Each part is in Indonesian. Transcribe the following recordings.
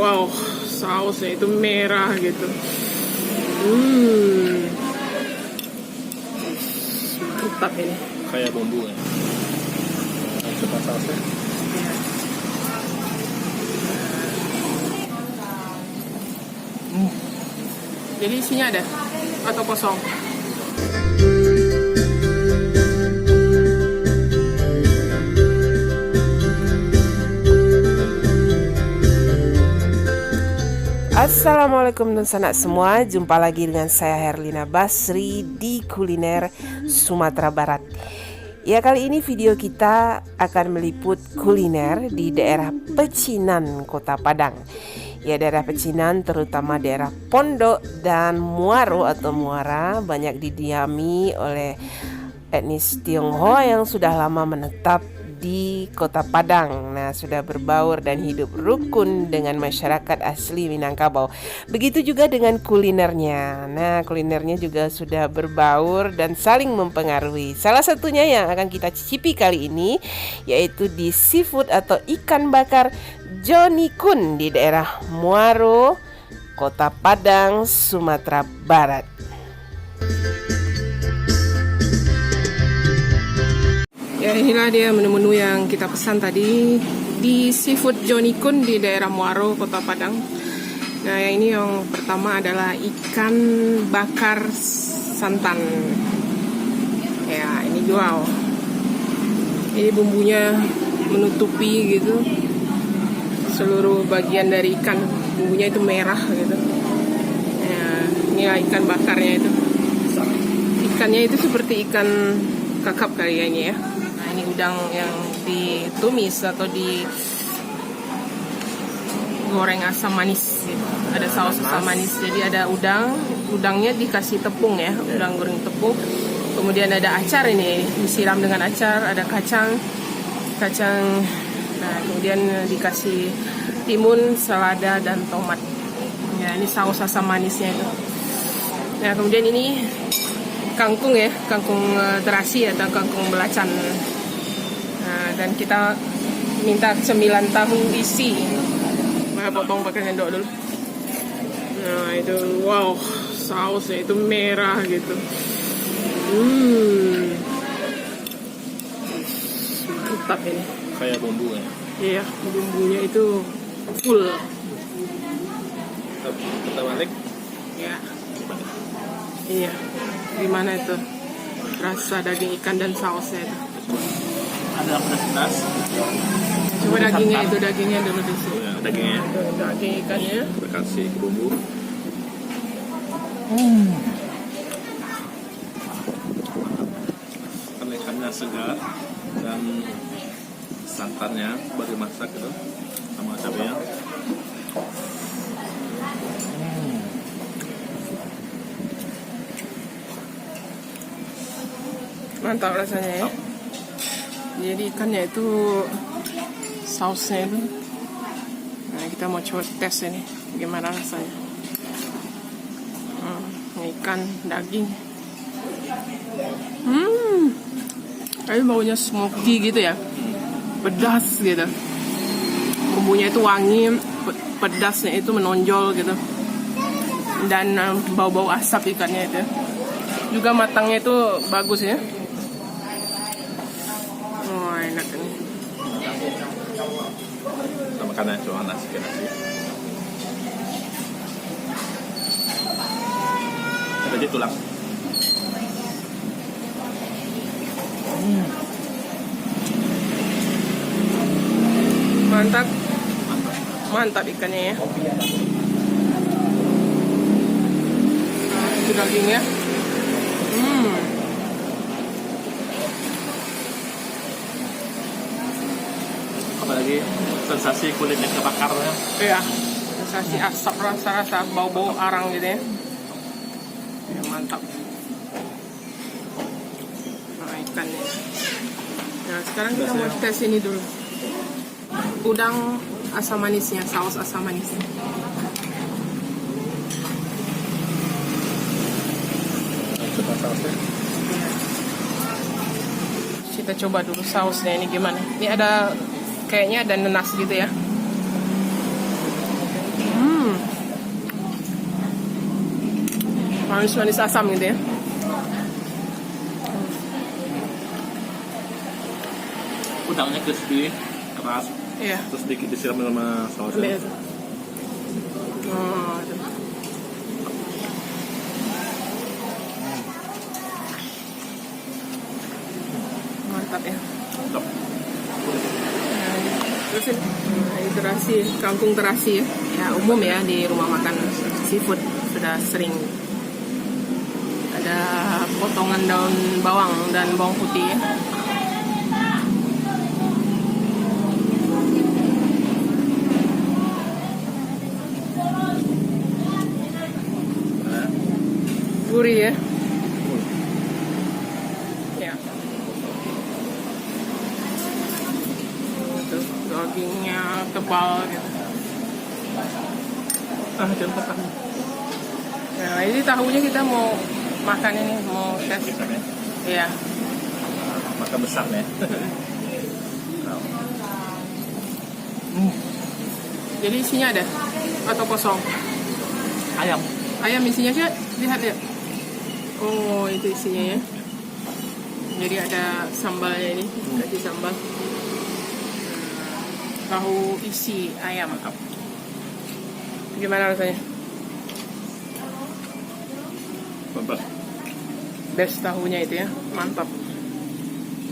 wow, sausnya itu merah gitu. Mantap ini. Kayak bumbu ya. Coba sausnya. Jadi isinya ada atau kosong? Assalamualaikum dan sanak semua. Jumpa lagi dengan saya Herlina Basri di Kuliner Sumatera Barat. Ya, kali ini video kita akan meliput kuliner di daerah Pecinan, Kota Padang. Ya, daerah Pecinan terutama daerah Pondok dan Muaro atau Muara banyak didiami oleh etnis Tionghoa yang sudah lama menetap di Kota Padang. Nah, sudah berbaur dan hidup rukun dengan masyarakat asli Minangkabau. Begitu juga dengan kulinernya. Nah, kulinernya juga sudah berbaur dan saling mempengaruhi. Salah satunya yang akan kita cicipi kali ini yaitu di seafood atau ikan bakar Johnny Kun di daerah Muaro, Kota Padang, Sumatera Barat. Ya, inilah dia menu-menu yang kita pesan tadi di seafood Johnny Kun di daerah Muaro, Kota Padang. Nah, yang ini yang pertama adalah ikan bakar santan. Ya, ini wow. Ini bumbunya menutupi gitu seluruh bagian dari ikan. Bumbunya itu merah gitu. Ya, inilah ikan bakarnya itu. Ikannya itu seperti ikan kakap kayaknya ya. Ini udang yang ditumis atau digoreng asam manis gitu. Ada saus asam manis. Jadi ada udangnya dikasih tepung ya, udang goreng tepung. Kemudian ada acar ini, disiram dengan acar, ada kacang. Nah, kemudian dikasih timun, selada dan tomat. Ya, ini saus asam manisnya itu. Nah, kemudian ini kangkung ya, kangkung terasi atau kangkung belacan. Nah, dan kita minta cemilan tahu isi. Nah, potong pakai sendok dulu. Nah, itu wow, sausnya itu merah gitu. Mantap ini. Kayak bumbu ya. Iya, bumbunya itu full. Kita balik. Ya. Iya. Gimana itu? Rasa daging ikan dan sausnya itu. Ada pedas-pedas. Coba dagingnya dulu di sini. Ya, dagingnya. Daging ikannya. Kita kasih bumbu. Kan ikannya segar dan santannya baru masak gitu sama cabenya. Mantap rasanya ya. Jadi ikannya itu sausnya itu. Nah, kita mau coba tes ini gimana rasanya. Ini ikan daging. Kayak baunya smoky gitu ya. Pedas gitu. Bumbunya itu wangi, pedasnya itu menonjol gitu. Dan bau-bau asap ikannya itu. Juga matangnya itu bagus ya. Oh, enak ini. Kita makannya cuma nasi. Ada di tulang. Mantap ikannya ya. Nah, itu dagingnya. Apalagi sensasi kulitnya kebakarnya. Iya, sensasi asap, rasa bau-bau arang gitu ya. Ya, mantap. Nah, ikannya. Nah, sekarang kita mau tes ini dulu. Udang asam manisnya, saus asam manisnya. Coba sausnya. Kita coba dulu sausnya ini gimana. Ini ada kayaknya ada nanas gitu ya. manis-manis asam gitu ya. Udangnya crispy, keras, Iya. terus sedikit disiram sama sausnya. Lihat. Oh, itu. Mantap ya. Mantap. Terus ini terasi, kangkung terasi ya. Ya umum ya di rumah makan seafood, sudah sering. Ada potongan daun bawang dan bawang putih ya. Gurih ya. Ya. Itu dagingnya tebal gitu. Jangan tekan. Nah, ini tahunya kita mau makan ini, mau tes. Ikannya. Iya. Maka besarnya. Jadi isinya ada atau kosong? Ayam. Ayam isinya sih, lihat ya. Oh, itu isinya ya. Jadi ada sambalnya ini, kasih sambal. Tahu isi ayam. Gimana rasanya? Mantap. Best tahunya itu ya, mantap.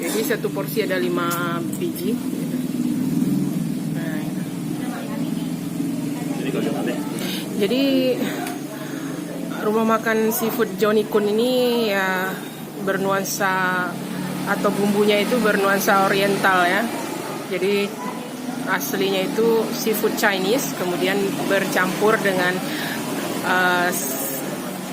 Jadi satu porsi ada 5 biji. Nah, ini. Jadi kalau aneh. Jadi rumah makan seafood Johnny Kun ini ya bernuansa atau bumbunya itu bernuansa oriental ya. Jadi aslinya itu seafood Chinese, kemudian bercampur dengan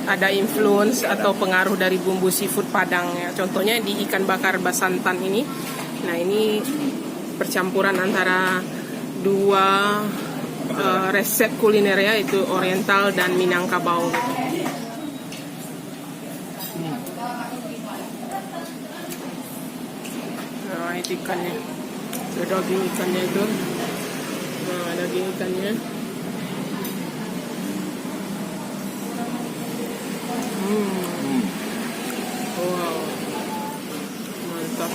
ada influence atau pengaruh dari bumbu seafood Padang ya. Contohnya di ikan bakar basantan ini. Nah, ini percampuran antara dua resep kuliner ya, itu oriental dan Minangkabau gitu. Nah, itu ikannya. Ada daging ikannya itu. Nah, daging ikannya. Wow. Mantap.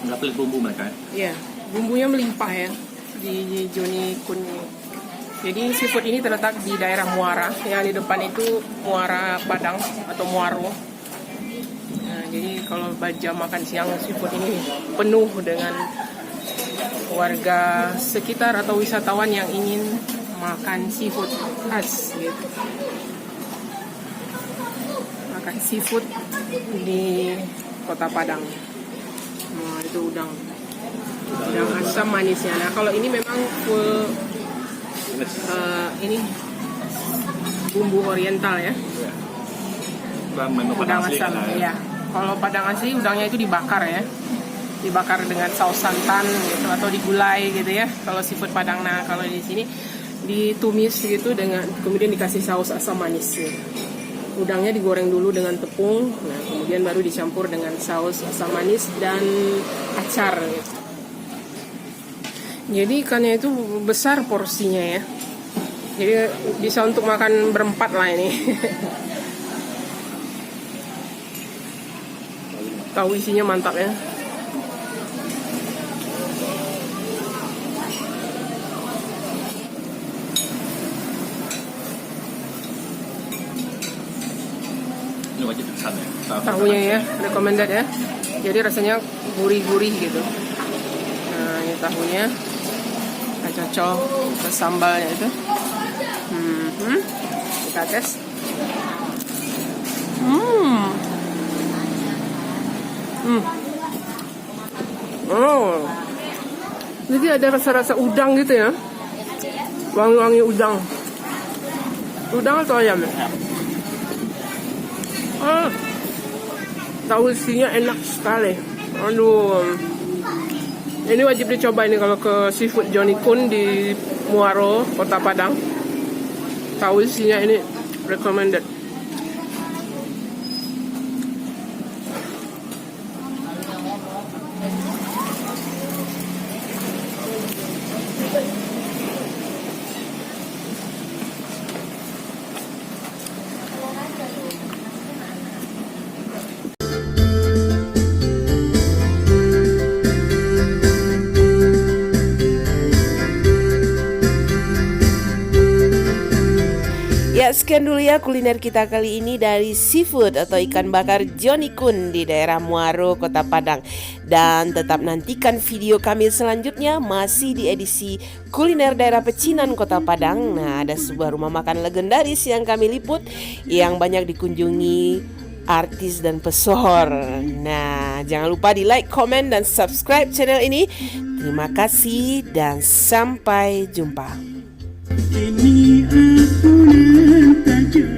Nggak pelit bumbu mereka ya? Iya, bumbunya melimpah ya di Johnny Kun ini. Jadi seafood ini terletak di daerah Muara, yang di depan itu Muara Padang atau Muaro. Nah, jadi kalau jam makan siang seafood ini penuh dengan warga sekitar atau wisatawan yang ingin makan seafood khas gitu. Makan seafood di Kota Padang. Nah, itu udang asam manisnya. Nah, kalau ini memang full ini bumbu oriental ya. Menu Udang Padang asli asam kan ya. Kalau Padang asli udangnya itu dibakar ya. Dibakar dengan saus santan gitu atau digulai gitu ya. Kalau seafood Padang, nah kalau di sini ditumis gitu dengan kemudian dikasih saus asam manis gitu. Udangnya digoreng dulu dengan tepung, nah kemudian baru dicampur dengan saus asam manis dan acar gitu. Jadi ikannya itu besar porsinya ya. Jadi bisa untuk makan berempat lah ini. Tahu isinya mantap ya. Ini wajib pesan ya. Tahunya ya, recommended ya. Jadi rasanya gurih-gurih gitu. Nah, ini tahunya. Kita cocok ke sambalnya itu. Kita tes. Oh. Jadi ada rasa-rasa udang gitu ya. Wangi-wangi udang. Udang atau ayam ya? Tahu isinya enak sekali. Aduh. Ini wajib dicoba ini kalau ke seafood Johnny Kun di Muaro, Kota Padang. Tahu isinya ini recommended. sekian dulu ya kuliner kita kali ini dari seafood atau ikan bakar Johnny Kun di daerah Muaro, Kota Padang. Dan tetap nantikan video kami selanjutnya masih di edisi kuliner daerah Pecinan, Kota Padang. Nah, ada sebuah rumah makan legendaris yang kami liput yang banyak dikunjungi artis dan pesohor. Nah, jangan lupa di like, komen, dan subscribe channel ini. Terima kasih dan sampai jumpa. Ini aku nan tak